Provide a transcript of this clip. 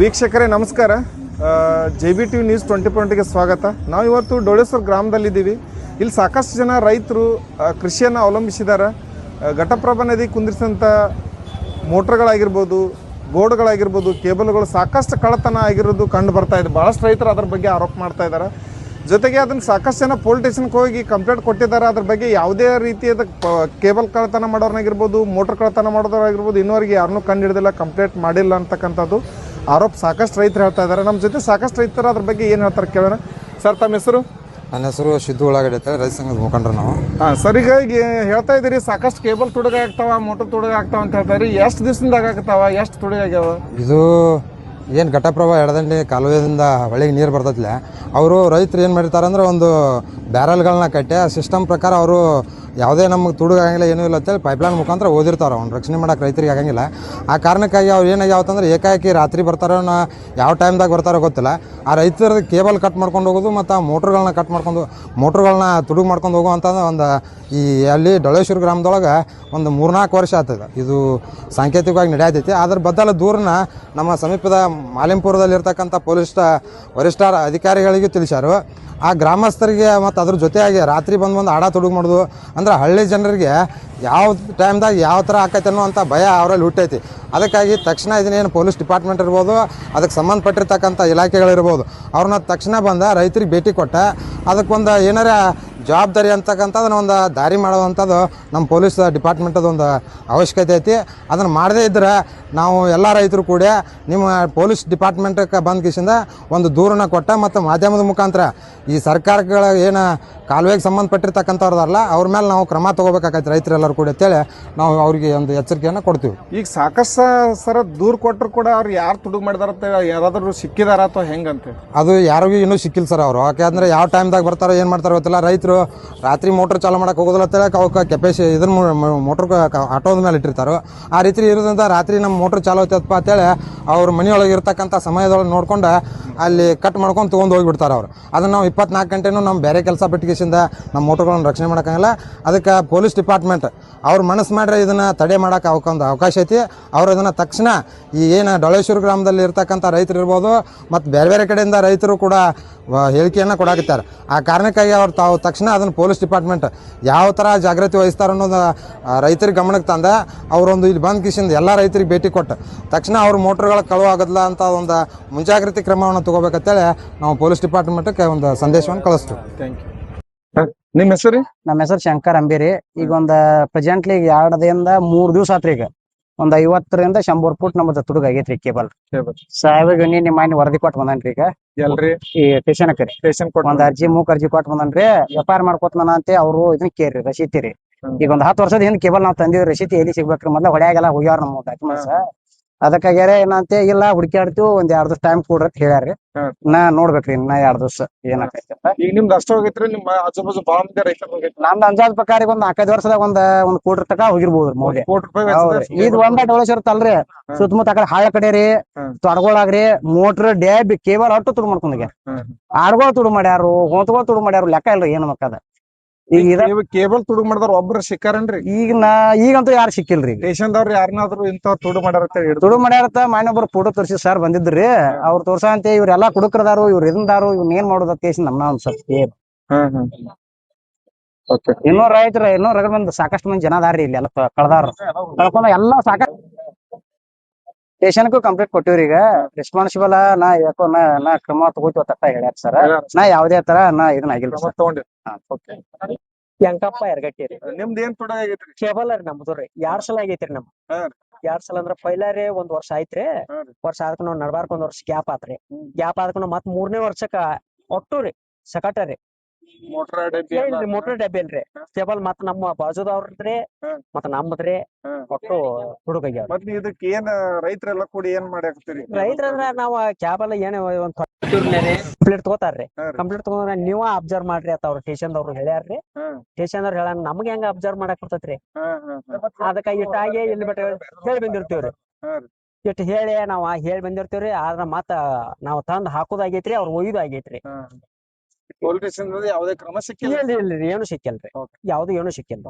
ವೀಕ್ಷಕರೇ ನಮಸ್ಕಾರ. JBTV news 20.ಗೆ ಸ್ವಾಗತ. ನಾವು ಇವತ್ತು ಡೋಳೇಶ್ವರ ಗ್ರಾಮದಲ್ಲಿದ್ದೀವಿ. ಇಲ್ಲಿ ಸಾಕಷ್ಟು ಜನ ರೈತರು ಕೃಷಿಯನ್ನು ಅವಲಂಬಿಸಿದ್ದಾರೆ. ಘಟಪ್ರಭಾ ನದಿ ಕುಂದಿರಿಸಿದಂಥ ಮೋಟ್ರ್ಗಳಾಗಿರ್ಬೋದು, ಬೋರ್ಡ್ಗಳಾಗಿರ್ಬೋದು, ಕೇಬಲ್ಗಳು ಸಾಕಷ್ಟು ಕಳ್ಳತನ ಆಗಿರೋದು ಕಂಡು ಬರ್ತಾ ಇದೆ. ಭಾಳಷ್ಟು ರೈತರು ಅದ್ರ ಬಗ್ಗೆ ಆರೋಪ ಮಾಡ್ತಾ ಇದ್ದಾರೆ. ಜೊತೆಗೆ ಅದನ್ನು ಸಾಕಷ್ಟು ಜನ ಪೊಲೀಸ್ ಸ್ಟೇಷನ್ಗೆ ಹೋಗಿ ಕಂಪ್ಲೇಂಟ್ ಕೊಟ್ಟಿದ್ದಾರೆ. ಅದ್ರ ಬಗ್ಗೆ ಯಾವುದೇ ರೀತಿಯಾದ ಕೇಬಲ್ ಕಳ್ಳತನ ಮಾಡೋರ್ನಾಗಿರ್ಬೋದು, ಮೋಟ್ರ್ ಕಳ್ಳತನ ಮಾಡೋರಾಗಿರ್ಬೋದು, ಇನ್ನೂವರೆಗೆ ಯಾರನ್ನೂ ಕಂಡು ಹಿಡಿದಿಲ್ಲ, ಕಂಪ್ಲೇಂಟ್ ಮಾಡಿಲ್ಲ ಅಂತಕ್ಕಂಥದ್ದು ಆರೋಪ ಸಾಕಷ್ಟು ರೈತರು ಹೇಳ್ತಾ ಇದ್ದಾರೆ. ನಮ್ಮ ಜೊತೆ ಸಾಕಷ್ಟು ರೈತರು ಅದ್ರ ಬಗ್ಗೆ ಏನು ಹೇಳ್ತಾರೆ ಕೇಳೋಣ. ಸರ್, ತಮ್ಮ ಹೆಸರು? ನನ್ನ ಹೆಸರು ಸಿದ್ದು ಉಳ್ಳಾಗಡ್ಡಿ ಅಂತ ರೈತ ಸಂಘದ ಮುಖಂಡರು ನಾವು. ಸರ್, ಈಗ ಹೇಳ್ತಾ ಇದ್ದೀರಿ ಸಾಕಷ್ಟು ಕೇಬಲ್ ತುಡುಗ ಆಗ್ತಾವ, ಮೋಟರ್ ತುಡುಗ ಆಗ್ತಾವ ಅಂತ ಹೇಳ್ತಾರೆ. ಎಷ್ಟು ದಿವಸದಿಂದ ಆಗ್ತಾವ, ಎಷ್ಟು ತುಡುಗ ಆಗ್ಯಾವ? ಇದು ಏನು ಘಟಪ್ರಭಾ ಎಡದಂಡಿ ಕಾಲುವೆಯಿಂದ ಹೊಳೆಗೆ ನೀರು ಬರ್ತೈತಿಲ್ಲ, ಅವರು ರೈತರು ಏನು ಮಾಡಿರ್ತಾರೆ ಅಂದ್ರೆ ಒಂದು ಬ್ಯಾರಲ್ಗಳನ್ನ ಕಟ್ಟಿ ಆ ಸಿಸ್ಟಮ್ ಪ್ರಕಾರ ಅವರು ಯಾವುದೇ ನಮಗೆ ತುಡುಗ ಆಗಂಗಿಲ್ಲ, ಏನೂ ಇಲ್ಲ ಅಂತೇಳಿ ಪೈಪ್ಲೈನ್ ಮುಖಾಂತರ ಓದಿರ್ತಾರೆ. ಅವ್ನು ರಕ್ಷಣೆ ಮಾಡೋಕೆ ರೈತರಿಗೆ ಆಗಂಗಿಲ್ಲ. ಆ ಕಾರಣಕ್ಕಾಗಿ ಅವ್ರು ಏನಾಗ್ಯಾವತ್ತಂದ್ರೆ ಏಕಾಏಕಿ ರಾತ್ರಿ ಬರ್ತಾರೋ ಯಾವ ಟೈಮ್ದಾಗ ಬರ್ತಾರೋ ಗೊತ್ತಿಲ್ಲ, ಆ ರೈತರ ಕೇಬಲ್ ಕಟ್ ಮಾಡ್ಕೊಂಡು ಹೋಗೋದು ಮತ್ತು ಆ ಮೋಟ್ರ್ಗಳನ್ನ ಕಟ್ ಮಾಡ್ಕೊಂಡು ಮೋಟ್ರ್ಗಳನ್ನ ತುಡುಗು ಮಾಡ್ಕೊಂಡು ಹೋಗುವಂಥದ್ದು ಒಂದು ಈ ಅಲ್ಲಿ ಡೊಳೇಶ್ವರ ಗ್ರಾಮದೊಳಗೆ ಒಂದು 3-4 ವರ್ಷ ಆಗ್ತದೆ. ಇದು ಸಾಂಕೇತಿಕವಾಗಿ ನಡೆಯತೈತಿ. ಅದ್ರ ಬದಲ ದೂರನ ನಮ್ಮ ಸಮೀಪದ ಮಾಲಿಂಪುರದಲ್ಲಿರ್ತಕ್ಕಂಥ ಪೊಲೀಸ್ ವರಿಷ್ಠ ಅಧಿಕಾರಿಗಳಿಗೆ ತಿಳಿಸ್ಯಾರು. ಆ ಗ್ರಾಮಸ್ಥರಿಗೆ ಮತ್ತು ಅದ್ರ ಜೊತೆಯಾಗಿ ರಾತ್ರಿ ಬಂದು ಆಡ ತುಡುಗು ಮಾಡೋದು ಅಂದ್ರೆ ಹಳ್ಳಿ ಜನರಿಗೆ ಯಾವ ಟೈಮ್ದಾಗ ಯಾವ ಥರ ಆಕೈತೆ ಅನ್ನೋವಂಥ ಭಯ ಅವರಲ್ಲಿ ಹುಟ್ಟೈತಿ. ಅದಕ್ಕಾಗಿ ತಕ್ಷಣ ಇದನ್ನೇನು ಪೊಲೀಸ್ ಡಿಪಾರ್ಟ್ಮೆಂಟ್ ಇರ್ಬೋದು, ಅದಕ್ಕೆ ಸಂಬಂಧಪಟ್ಟಿರ್ತಕ್ಕಂಥ ಇಲಾಖೆಗಳಿರ್ಬೋದು, ಅವ್ರನ್ನ ತಕ್ಷಣ ಬಂದ ರೈತರಿಗೆ ಭೇಟಿ ಕೊಟ್ಟ ಅದಕ್ಕೊಂದು ಏನಾರ ಜವಾಬ್ದಾರಿ ಅಂತಕ್ಕಂಥದ್ದನ್ನ ಒಂದು ದಾರಿ ಮಾಡುವಂಥದ್ದು ನಮ್ಮ ಪೊಲೀಸ್ ಡಿಪಾರ್ಟ್ಮೆಂಟದ ಒಂದು ಅವಶ್ಯಕತೆ ಐತಿ. ಅದನ್ನು ಮಾಡದೇ ಇದ್ದರೆ ನಾವು ಎಲ್ಲ ರೈತರು ಕೂಡ ನಿಮ್ಮ ಪೊಲೀಸ್ ಡಿಪಾರ್ಟ್ಮೆಂಟ್ಗೆ ಬಂದ ಕಿಸಿಂದ ಒಂದು ದೂರನ್ನ ಕೊಟ್ಟ ಮತ್ತು ಮಾಧ್ಯಮದ ಮುಖಾಂತರ ಈ ಸರ್ಕಾರಗಳ ಏನು ಕಾಲುವೆಗೆ ಸಂಬಂಧಪಟ್ಟಿರ್ತಕ್ಕಂಥವ್ರದಲ್ಲ ಅವ್ರ ಮೇಲೆ ನಾವು ಕ್ರಮ ತೊಗೋಬೇಕಾಗೈತೆ ರೈತರೆಲ್ಲರೂ ಕೂಡ ಅಂತೇಳಿ ನಾವು ಅವ್ರಿಗೆ ಒಂದು ಎಚ್ಚರಿಕೆಯನ್ನು ಕೊಡ್ತೀವಿ. ಈಗ ಸಾಕಷ್ಟು ಸರ ದೂರು ಕೊಟ್ಟರು ಕೂಡ ಅವ್ರು ಯಾರು ತುಡುಗು ಮಾಡಿದಾರಂತ ಯಾರಾದರೂ ಸಿಕ್ಕಿದಾರ ಅಥವಾ ಹೆಂಗಂತೆ? ಅದು ಯಾರಿಗೂ ಇನ್ನೂ ಸಿಕ್ಕಿಲ್ಲ ಸರ್ ಅವರು. ಯಾಕೆಂದರೆ ಯಾವ ಟೈಮ್ದಾಗ ಬರ್ತಾರೋ ಏನು ಮಾಡ್ತಾರೋ ಗೊತ್ತಿಲ್ಲ. ರೈತರು ರಾತ್ರಿ ಮೋಟ್ರ್ ಚಾಲು ಮಾಡೋಕೆ ಹೋಗೋದಿಲ್ಲ ಅಂತೇಳಿ ಅವಕ್ಕೆ ಕೆಪಾಸಿ ಇದನ್ನು ಮೋಟ್ರ್ ಆಟೋದ ಮೇಲೆ ಇಟ್ಟಿರ್ತಾರೋ. ಆ ರೀತಿ ಇರೋದ್ರಿಂದ ರಾತ್ರಿ ನಮ್ಮ ಮೋಟ್ರ್ ಚಾಲು ಹೋಗ್ತದಪ್ಪ ಅಂತೇಳಿ ಅವ್ರ ಮನೆಯೊಳಗೆ ಇರ್ತಕ್ಕಂಥ ಸಮಯದೊಳಗೆ ನೋಡ್ಕೊಂಡು ಅಲ್ಲಿ ಕಟ್ ಮಾಡ್ಕೊಂಡು ತೊಗೊಂಡು ಹೋಗಿಬಿಡ್ತಾರೆ ಅವರು. ಅದನ್ನು ನಾವು 24 ಗಂಟೆನೂ ನಮ್ಮ ಬೇರೆ ಕೆಲಸ ಬಿಟ್ಟಿಗೆಸಿಂದ ನಮ್ಮ ಮೋಟ್ರ್ಗಳನ್ನ ರಕ್ಷಣೆ ಮಾಡೋಕ್ಕಾಗಲ್ಲ. ಅದಕ್ಕೆ ಪೊಲೀಸ್ ಡಿಪಾರ್ಟ್ಮೆಂಟ್ ಅವ್ರು ಮನಸ್ಸು ಮಾಡ್ರೆ ಇದನ್ನು ತಡೆ ಮಾಡೋಕೆ ಒಂದು ಅವಕಾಶ ಐತಿ. ಅವರು ಇದನ್ನು ತಕ್ಷಣ ಈ ಏನು ಡೊಳೇಶ್ವರ ಗ್ರಾಮದಲ್ಲಿ ಇರ್ತಕ್ಕಂಥ ರೈತರು ಇರ್ಬೋದು ಮತ್ತು ಬೇರೆ ಬೇರೆ ಕಡೆಯಿಂದ ರೈತರು ಕೂಡ ಹೇಳಿಕೆಯನ್ನು ಕೊಡಾಕತ್ತಾರೆ. ಆ ಕಾರಣಕ್ಕಾಗಿ ಅವ್ರು ತಾವು ತಕ್ಷಣ ಅದನ್ನು ಪೊಲೀಸ್ ಡಿಪಾರ್ಟ್ಮೆಂಟ್ ಯಾವ ಥರ ಜಾಗೃತಿ ವಹಿಸ್ತಾರೆ ಅನ್ನೋದು ರೈತರಿಗೆ ಗಮನಕ್ಕೆ ತಂದ ಅವರೊಂದು ಇಲ್ಲಿ ಬಂದು ಕಿಸಿಂದ ಎಲ್ಲ ರೈತರಿಗೆ ಭೇಟಿ ಕೊಟ್ಟು ತಕ್ಷಣ ಅವ್ರ ಮೋಟ್ರ್ಗಳ ಕಳುವು ಆಗೋದಿಲ್ಲ ಅಂತ ಒಂದು ಮುಂಜಾಗ್ರತೆ ಕ್ರಮವನ್ನು ತಗೋಬೇಕಂತೇಳಿ ನಾವು ಪೊಲೀಸ್ ಡಿಪಾರ್ಟ್ಮೆಂಟ್ಗೆ ಒಂದು ಸಂದೇಶವನ್ನು ಕಳಿಸ್ತೀವಿ. Thank you. ನಿಮ್ಮ ಹೆಸರು? ನಮ್ಮ ಹೆಸರು ಶಂಕರ್ ಅಂಬೇರಿ. ಈಗ ಒಂದು ಪ್ರೆಸೆಂಟ್ಲಿ 2 ದಿನದಿಂದ 3 ದಿವಸ ಆತ್ರಿ. ಈಗ ಒಂದು 50ರಿಂದ 100 ಫುಟ್ ನಮ್ಮದು ತುಡುಗ ಆಗೈತ್ರಿ ಕೇಬಲ್. ಸಾಹೇಬ್ರಿಗೆ ನಿಮ್ಮ ಮನೆ ವರದಿ ಕೊಟ್ಟು ಬಂದನ್ರಿ. ಈಗ ಎಲ್ರಿ ಈ ಸ್ಟೇಷನ್ಕ್ಕೆ ಒಂದ್ ಅರ್ಜಿ ಅರ್ಜಿ ಕೊಟ್ಟು ಬಂದನ್ರಿ. FIR ಮಾಡ್ಕೊತ ಅಂತೆ ಅವ್ರು ಇದನ್ನ ಕೇರಿ ರಸೀತಿ ರೀ. ಈಗ ಒಂದು 10 ವರ್ಷದ ಹಿಂದ್ ಕೇಬಲ್ ನಾವ್ ತಂದಿವಿ. ರಸೀತಿ ಎಲ್ಲಿ ಸಿಗ್ಬೇಕ್ರಿ? ಮೊದ್ಲ ಹೊಡ್ಯಾಗೆಲ್ಲ ಹೋಗ್ಯಾರ ನಮ್ಮ ಡಾಕ್ಯುಮೆಂಟ್ಸ್. ಅದಕ್ಕಾಗ್ಯಾರ ಏನಂತೆ ಇಲ್ಲ ಹುಡುಕ್ಯಾಡ್ತೀವಿ, ಒಂದ್ 2 ದಿವಸ ಟೈಮ್ ಕೊಡ್ರಿ ಅಂತ ಹೇಳ್ಯಾರ್ರಿ. ನಾ ನೋಡ್ಬೇಕ್ರಿ ಇನ್ನ 2 ದಿವಸ ಏನಾಕೈತಿ. ಈಗ ನಿಮ್ದು ಅಷ್ಟ ಹೋಗೈತ್ರಿ? ನಿಮ್ಮ ಆಜು-ಬಾಜು ಭಾಳ ಮಂದಿ ರೈತರು ಹೋಗೈತಿ? ನಮ್ದು ಅಂದಾಜ್ ಪ್ರಕಾರ ಒಂದ್ 4-5 ವರ್ಷದಾಗ ಒಂದ್ ಕೋಟಿ ತಕ ಹೋಗಿರ್ಬೋದ್ರಿ ಮೌಲ್ಯ. ₹1 ಇದು ಒಂದ ಡೊಳೇಶ್ವರ ತಲ್ರಿ. ಸುತ್ತಮುತ್ತ ಕಡೆ ಹಾಳ ಕಡೆ ರೀ, ತೊಡಗೊಳಾಗ್ರಿ, ಮೋಟ್ರ್ ಡ್ಯಾಬ್ ಕೇಬಲ್ ಅಟ್ಟು ತುಡು ಮಾಡ್ಕೊಂಡ ಆಡ್ಗಳು ತುಡು ಮಾಡ್ಯಾರು, ಹೊಂತ್ಗಳು ತುಡು ಮಾಡ್ಯಾರು, ಲೆಕ್ಕ ಇಲ್ರಿ ಏನು ಮಕ್ಕದ. ಈಗ ಕೇಬಲ್ ತುಡುಗ್ ಮಾಡಿದಾರ ಒಬ್ರು ಸಿಕ್ಕಾರನ್ರಿ? ಈಗಂತೂ ಯಾರು ಸಿಕ್ಕಿಲ್ರಿ. ಸ್ಟೇಷನ್ದವ್ರು ಯಾರನ್ನಾದ್ರು ಇಂತ ತುಡು ಮಾಡ್ಯಾರ ತುಡು ಮಾಡ್ಯಾರತ್ತ ಮಾನ್ಯೊಬ್ರು ಫೋಟೋ ತೋರಿಸಿ ಸರ್ ಬಂದಿದ್ರಿ. ಅವ್ರು ತೋರ್ಸಂತೆ ಇವ್ರೆಲ್ಲಾ ಕುಡುಕ್ರದಾರು, ಇವ್ರು ಇದನ್ದಾರು, ಇವ್ನ ಏನ್ ಮಾಡೋದ ಕೇಸಿ ನಮ್ನ ಒಂದ್ ಸ್ವಲ್ಪ ಇನ್ನೂ ರೈತರ ಇನ್ನೂ ರಗಡ್ ಮಂದಿ ಸಾಕಷ್ಟು ಮಂದಿ ಜನ ಅದಾರ್ರಿ ಇಲ್ಲಿ ಎಲ್ಲ ಕಳ್ದಾರ ಕಳ್ಕೊಂಡ ಎಲ್ಲಾ ಸಾಕಷ್ಟು ಸ್ಟೇಷನ್ಗೂ ಕಂಪ್ಲೇಂಟ್ ಕೊಟ್ಟಿವ್ರಿ. ಈಗ ರೆಸ್ಪಾನ್ಸಿಬಲ್ ನಾ ಯಾಕೋ ನಾ ಕ್ರಮ ತಗೋತೀವ ತಟ್ಟ ಹೇಳ್ಯಾರ ಸರ್. ನಾ ಯಾವ್ದೇ ತರ ನಾ ಇದನ್ನ ಆಗಿಲ್ಲ ತಗೊಂಡಿ. ಯಂಕಪ್ಪ ಎರಗಟ್ಟಿ ರೀ. ನಿಮ್ದು ಏನ್ ತುಡುಗ ಆಗೈತ್ರಿ? ಕೇಬಲ್ ರೀ ನಮ್ದು ರೀ. 2 ಸಲ ಆಗೈತ್ರಿ ನಮ್. 2 ಸಲ ಅಂದ್ರ ಪೈಲಾರಿ 1 ವರ್ಷ ಆಯ್ತ್ರಿ. ವರ್ಷ ಆದಕ್ಕ ನಾವ್ ನಡ್ಬಾರ್ಕ 1 ವರ್ಷ ಗ್ಯಾಪ್ ಆತ್ರಿ. ಗ್ಯಾಪ್ ಆದಕ್ಕ ಮತ್ 3ನೇ ವರ್ಷಕ್ಕ ಒಟ್ಟು ರೀ ಸಕಟ ರೀ ಮೋಟರ್ ಡಬ್ಬಿ ಅಲ್ರಿ ಕೇಬಲ್ ಮತ್ ನಮ್ಮ ಬಾಜುದವ್ರದ್ರಿ ಮತ್ ನಮ್ಮದ್ರಿ ಒಟ್ಟು ಹುಡುಗಾಗ್ಯಾವ. ಮತ್ ಇದಕ್ಕೆ ಏನ್ ರೈತರೆಲ್ಲ ಕೂಡಿ ಏನ್ ಮಾಡಾಕತ್ತೀರಿ? ರೈತರಂದ್ರ ನಾವ್ ಕೇಬಲ್ ಏನ್ ಒಂದ್ ಕಂಪ್ಲೀಟ್ ತಗೋತಾರ್ರಿ. ಕಂಪ್ಲೀಟ್ ತಗೊಂಡ್ರ ನೀವ ಅಬ್ಸರ್ವ್ ಮಾಡ್ರಿ ಅಂತ ಅವ್ರ ಸ್ಟೇಷನ್ದವ್ರು ಹೇಳ್ಯಾರ್ರಿ. ಸ್ಟೇಷನ್ದವ್ರು ಹೇಳ ನಮ್ಗೆ ಹೆಂಗ ಅಬ್ಸರ್ವ್ ಮಾಡಕ್ ಬರ್ತೈತ್ರಿ. ಅದಕ್ಕ ಇಟ್ಟಾಗಿ ಇಲ್ಲಿ ಬಿಟ್ಟ ಹೇಳಿ ಬಂದಿರ್ತೀವ್ರಿ. ಇಟ್ಟು ಹೇಳಿ ನಾವ್ ಹೇಳಿ ಬಂದಿರ್ತೀವ್ರಿ. ಆದ್ರ ಮತ್ತ ನಾವ್ ತಂದ್ ಹಾಕೋದಾಗೈತ್ರಿ, ಅವ್ರ ಒಯ್ದು ಆಗೈತ್ರಿ. ಪೊಲೀಸ್ ಸ್ಟೇಷನ್ ಯಾವುದೇ ಕ್ರಮ ಸಿಕ್ಕಿಲ್ಲ? ಏನು ಸಿಕ್ಕಿಲ್ರಿ. ಯಾವ್ದು ಏನು ಸಿಕ್ಕಿಲ್ಲ.